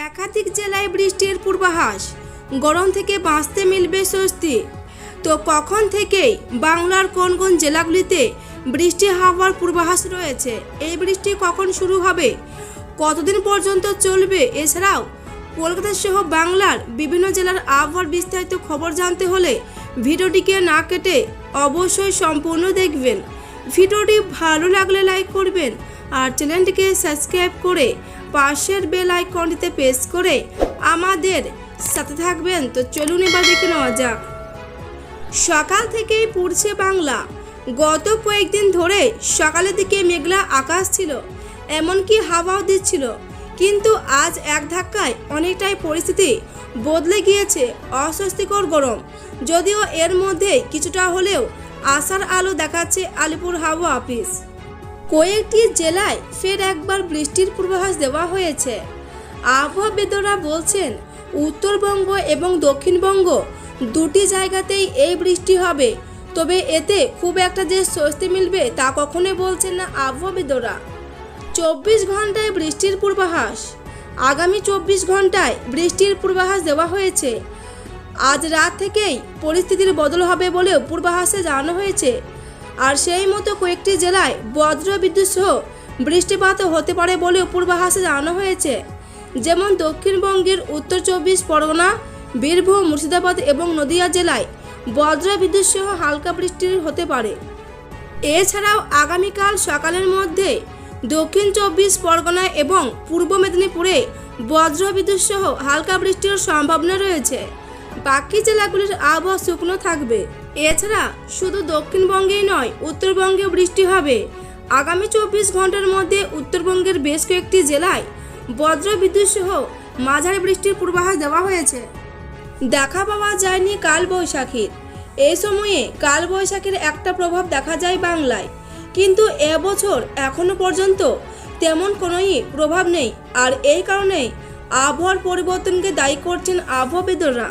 একাধিক জেলায় বৃষ্টির পূর্বাভাস, গরম থেকে বাঁচতে মিলবে স্বস্তি। তো কখন থেকেই বাংলার কোন কোন জেলাগুলিতে বৃষ্টি হওয়ার পূর্বাভাস রয়েছে, এই বৃষ্টি কখন শুরু হবে, কতদিন পর্যন্ত চলবে, এছাড়াও কলকাতা সহ বাংলার বিভিন্ন জেলার আবহাওয়ার বিস্তারিত খবর জানতে হলে ভিডিওটিকে না কেটে অবশ্যই সম্পূর্ণ দেখবেন। ভিডিওটি ভালো লাগলে লাইক করবেন আর চ্যানেলটিকে সাবস্ক্রাইব করে পাশের বেল আইকনটিতে প্রেস করে আমাদের সাথে থাকবেন। তো চলুন এবার দেখে নেওয়া যাক। সকাল থেকেই পড়ছে বাংলা। গত কয়েকদিন ধরে সকালের দিকে মেঘলা আকাশ ছিল, এমনকি হাওয়াও দিচ্ছিল, কিন্তু আজ এক ধাক্কায় অনেকটাই পরিস্থিতি বদলে গিয়েছে। অস্বস্তিকর গরম, যদিও এর মধ্যে কিছুটা হলেও আশার আলো দেখাচ্ছে আলিপুর হাওয়া অফিস। কয়েকটি জেলায় ফের একবার বৃষ্টির পূর্বাভাস দেওয়া হয়েছে। আবহাওয়াবিদরা বলছেন উত্তরবঙ্গ এবং দক্ষিণবঙ্গ দুটি জায়গাতেই এই বৃষ্টি হবে, তবে এতে খুব একটা যে স্বস্তি মিলবে তা কখনোই বলছেন না আবহাওয়াবিদরা। 24 ঘন্টায় বৃষ্টির পূর্বাভাস। আগামী 24 ঘন্টায় বৃষ্টির পূর্বাভাস দেওয়া হয়েছে। আজ রাত থেকেই পরিস্থিতির বদল হবে বলেও পূর্বাভাসে জানানো হয়েছে। আর সেই মতো কয়েকটি জেলায় বজ্র বিদ্যুৎ সহ বৃষ্টিপাতও হতে পারে বলেও পূর্বাভাসে জানানো হয়েছে। যেমন দক্ষিণবঙ্গের উত্তর 24 পরগনা, বীরভূম, মুর্শিদাবাদ এবং নদিয়া জেলায় বজ্র বিদ্যুৎ সহ হালকা বৃষ্টি হতে পারে। এছাড়াও আগামীকাল সকালের মধ্যে দক্ষিণ 24 পরগনা এবং পূর্ব মেদিনীপুরে বজ্র বিদ্যুৎ সহ হালকা বৃষ্টির সম্ভাবনা রয়েছে। বাকি জেলাগুলির আবহাওয়া শুকনো থাকবে। এছাড়া শুধু দক্ষিণবঙ্গেই নয়, উত্তরবঙ্গেও বৃষ্টি হবে। আগামী 24 ঘন্টার মধ্যে উত্তরবঙ্গের বেশ কয়েকটি জেলায় বজ্র বিদ্যুৎ সহ মাঝারি বৃষ্টির পূর্বাভাস দেওয়া হয়েছে। দেখা পাওয়া যায়নি কালবৈশাখীর। এই সময়ে কালবৈশাখীর একটা প্রভাব দেখা যায় বাংলায়, কিন্তু এবছর এখনো পর্যন্ত তেমন কোনোই প্রভাব নেই। আর এই কারণেই আবহাওয়ার পরিবর্তনকে দায়ী করছেন আবহাওয়াবিদরা।